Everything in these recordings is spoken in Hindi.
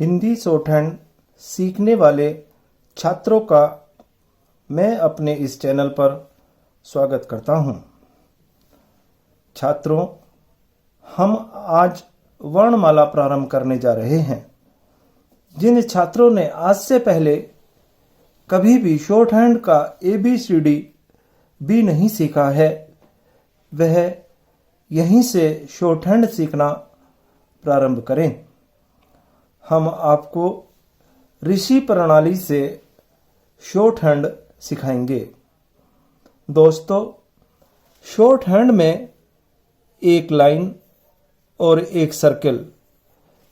हिंदी शॉर्टहैंड सीखने वाले छात्रों का मैं अपने इस चैनल पर स्वागत करता हूं। छात्रों, हम आज वर्णमाला प्रारंभ करने जा रहे हैं। जिन छात्रों ने आज से पहले कभी भी शॉर्टहैंड का ABCD भी नहीं सीखा है, वह यहीं से शॉर्टहैंड सीखना प्रारंभ करें। हम आपको ऋषि प्रणाली से शॉर्टहैंड सिखाएंगे। दोस्तों, शॉर्टहैंड में एक लाइन और एक सर्कल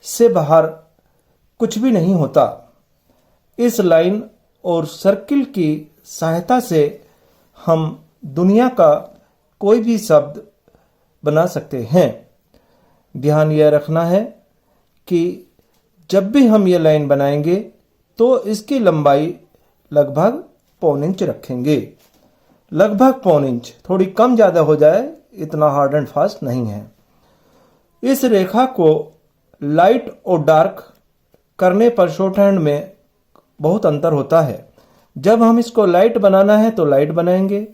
से बाहर कुछ भी नहीं होता। इस लाइन और सर्कल की सहायता से हम दुनिया का कोई भी शब्द बना सकते हैं। ध्यान यह रखना है कि जब भी हम ये लाइन बनाएंगे तो इसकी लंबाई लगभग 1.25 इंच रखेंगे। लगभग 1.25 इंच, थोड़ी कम ज़्यादा हो जाए, इतना हार्ड एंड फास्ट नहीं है। इस रेखा को लाइट और डार्क करने पर शॉर्टहैंड में बहुत अंतर होता है। जब हम इसको लाइट बनाना है तो लाइट बनाएंगे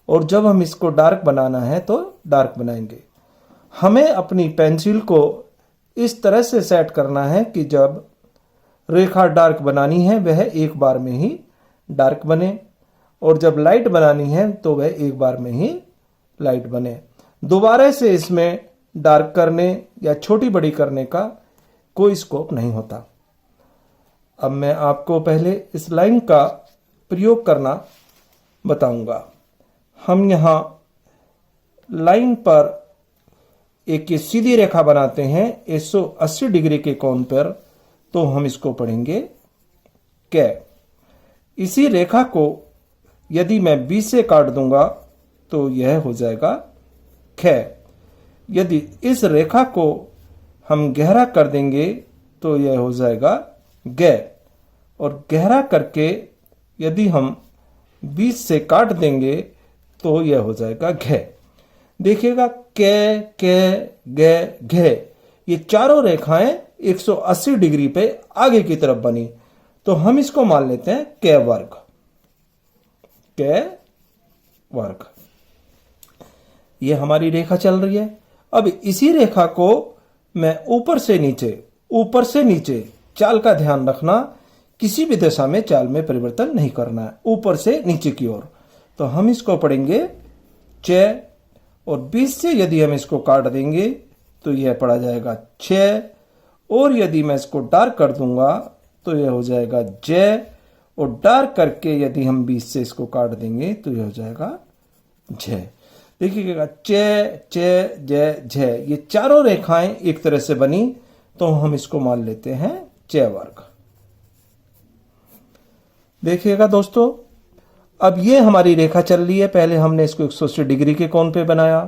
और जब हम इसको डार्क बनाना है तो डार्क बनाएंगे। हमें अपनी पेंसिल को इस तरह से सेट करना है कि जब रेखा डार्क बनानी है वह एक बार में ही डार्क बने और जब लाइट बनानी है तो वह एक बार में ही लाइट बने। दोबारा से इसमें डार्क करने या छोटी बड़ी करने का कोई स्कोप नहीं होता। अब मैं आपको पहले इस लाइन का प्रयोग करना बताऊंगा। हम यहाँ लाइन पर एक ये सीधी रेखा बनाते हैं 180 डिग्री के कोण पर, तो हम इसको पढ़ेंगे कै। इसी रेखा को यदि मैं 20 से काट दूंगा तो यह हो जाएगा खे। यदि इस रेखा को हम गहरा कर देंगे तो यह हो जाएगा गे, और गहरा करके यदि हम 20 से काट देंगे तो यह हो जाएगा घे। देखिएगा के, गे, घे, ये चारों रेखाएं 180 डिग्री पे आगे की तरफ बनी, तो हम इसको मान लेते हैं कै वर्ग। कै वर्ग ये हमारी रेखा चल रही है। अब इसी रेखा को मैं ऊपर से नीचे चाल का ध्यान रखना, किसी भी दिशा में चाल में परिवर्तन नहीं करना है, ऊपर से नीचे की ओर। तो हम इसको पढ़ेंगे चे, और 20 से यदि हम इसको काट देंगे तो यह पड़ा जाएगा 6, और यदि मैं इसको डार्क कर दूंगा तो यह हो जाएगा जय, और डार्क करके यदि हम 20 से इसको काट देंगे तो यह हो जाएगा जय। देखिएगा चे, जय, जय, ये चारों रेखाएं एक तरह से बनी, तो हम इसको मान लेते हैं चे वर्ग। देखिएगा दोस्तों, अब ये हमारी रेखा चल रही है। पहले हमने इसको 180 डिग्री के कोण पे बनाया,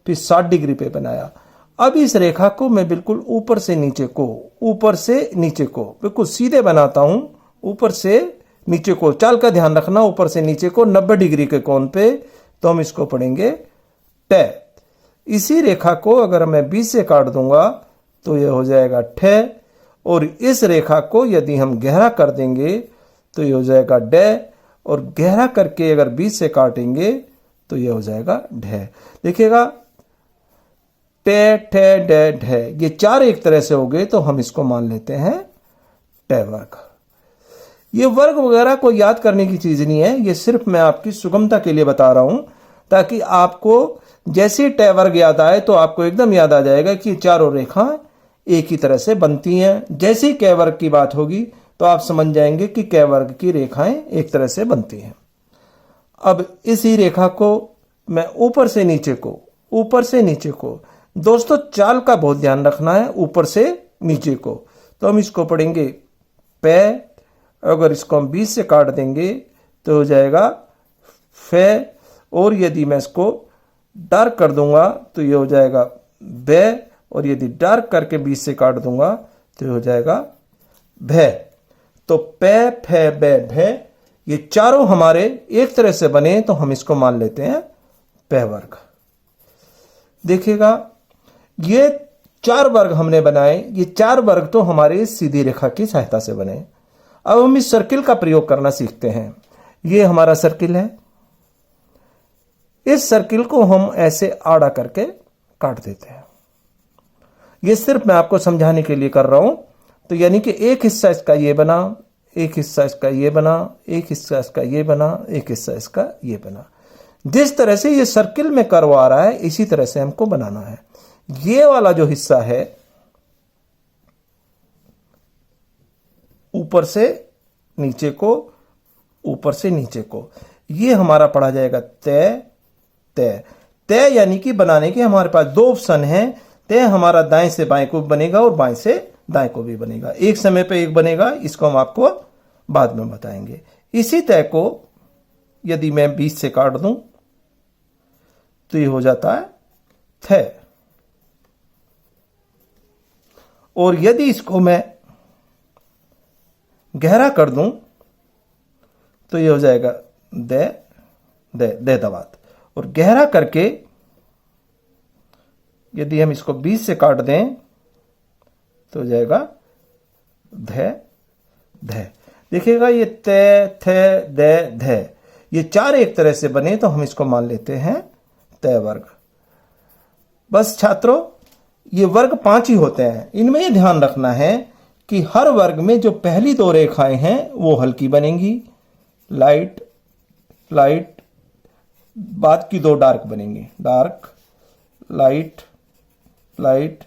फिर 60 डिग्री पे बनाया। अब इस रेखा को मैं बिल्कुल ऊपर से नीचे को बिल्कुल सीधे बनाता हूं। ऊपर से नीचे को, चाल का ध्यान रखना, ऊपर से नीचे को 90 डिग्री के कोण पे, तो हम इसको पढ़ेंगे टे। इसी रेखा को अगर मैं 20 से काट दूंगा तो यह हो जाएगा ठे, और इस रेखा को यदि हम गहरा कर देंगे तो यह हो जाएगा डे, और गहरा करके अगर 20 से काटेंगे तो यह हो जाएगा ढे। देखिएगा टे, ठे, डे, ढे, ये चार एक तरह से हो गए, तो हम इसको मान लेते हैं टे वर्ग। ये वर्ग वगैरह को याद करने की चीज नहीं है, ये सिर्फ मैं आपकी सुगमता के लिए बता रहा हूं, ताकि आपको जैसे टे वर्ग याद आए तो आपको एकदम याद आ जाएगा कि चारों रेखा एक ही तरह से बनती हैं। जैसे ही कै वर्ग की बात होगी तो आप समझ जाएंगे कि कै वर्ग की रेखाएं एक तरह से बनती हैं। अब इसी रेखा को मैं ऊपर से नीचे को, दोस्तों चाल का बहुत ध्यान रखना है, ऊपर से नीचे को, तो हम इसको पढ़ेंगे पे। अगर इसको हम 20 से काट देंगे तो हो जाएगा फे, और यदि मैं इसको डार्क कर दूंगा तो ये हो जाएगा बे, और यदि डार्क करके 20 से काट दूंगा तो ये हो जाएगा भे। तो पे, फे, बे, भे, ये चारों हमारे एक तरह से बने, तो हम इसको मान लेते हैं पे वर्ग। देखिएगा ये 4 वर्ग हमने बनाए। ये 4 वर्ग तो हमारे सीधी रेखा की सहायता से बने। अब हम इस सर्किल का प्रयोग करना सीखते हैं। ये हमारा सर्किल है। इस सर्किल को हम ऐसे आड़ा करके काट देते हैं। ये सिर्फ मैं आपको समझाने के लिए कर रहा हूं। तो यानी कि एक हिस्सा इसका ये बना, एक हिस्सा इसका ये बना, एक हिस्सा इसका ये बना, एक हिस्सा इसका ये बना। जिस तरह से ये सर्किल में कर्व आ रहा है इसी तरह से हमको बनाना है। ये वाला जो हिस्सा है ऊपर से नीचे को, ऊपर से नीचे को, ये हमारा पढ़ा जाएगा तय। तय तय यानी कि बनाने के हमारे पास 2 ऑप्शन हैं। तय हमारा दाएं से बाएं को बनेगा और बाएं से दाएं को भी बनेगा। एक समय पे एक बनेगा, इसको हम आपको बाद में बताएंगे। इसी तय को यदि मैं 20 से काट दूं तो ये हो जाता है थ। और यदि इसको मैं गहरा कर दूं तो ये हो जाएगा दे दे दे दवात। और गहरा करके यदि हम इसको 20 से काट दें तो हो जाएगा ध ध। देखिएगा ये ते थे दे ध, ये 4 एक तरह से बने तो हम इसको मान लेते हैं तय वर्ग। बस छात्रों, ये वर्ग 5 ही होते हैं। इनमें यह ध्यान रखना है कि हर वर्ग में जो पहली 2 रेखाएं हैं वो हल्की बनेंगी, लाइट लाइट, बाद की 2 डार्क बनेंगी, डार्क लाइट लाइट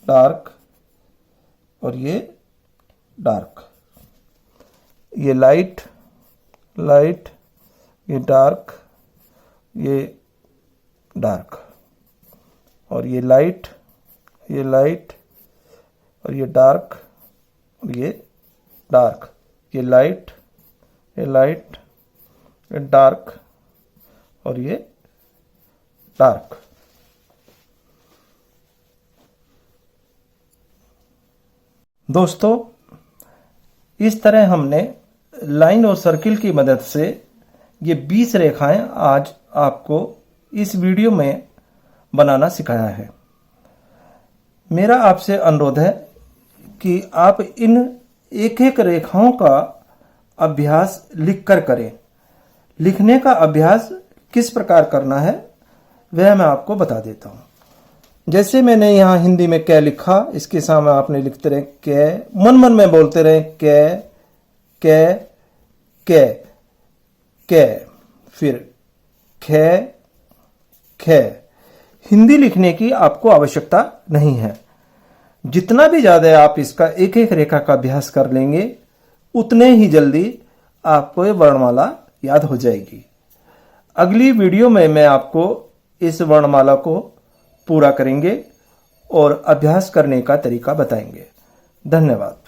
डार्क, और ये डार्क, ये लाइट लाइट, ये डार्क, ये डार्क, और ये लाइट और ये डार्क और ये डार्क, ये लाइट ये डार्क और ये डार्क। दोस्तों, इस तरह हमने लाइन और सर्किल की मदद से ये 20 रेखाएं आज आपको इस वीडियो में बनाना सिखाया है। मेरा आपसे अनुरोध है कि आप इन एक एक रेखाओं का अभ्यास लिखकर करें। लिखने का अभ्यास किस प्रकार करना है वह मैं आपको बता देता हूं। जैसे मैंने यहां हिंदी में कै लिखा, इसके सामने आपने लिखते रहे कै, मन मन में बोलते रहे कै कै कै कै, फिर खे खे। हिंदी लिखने की आपको आवश्यकता नहीं है। जितना भी ज्यादा आप इसका एक एक रेखा का अभ्यास कर लेंगे उतने ही जल्दी आपको ये वर्णमाला याद हो जाएगी। अगली वीडियो में मैं आपको इस वर्णमाला को पूरा करेंगे और अभ्यास करने का तरीका बताएंगे। धन्यवाद।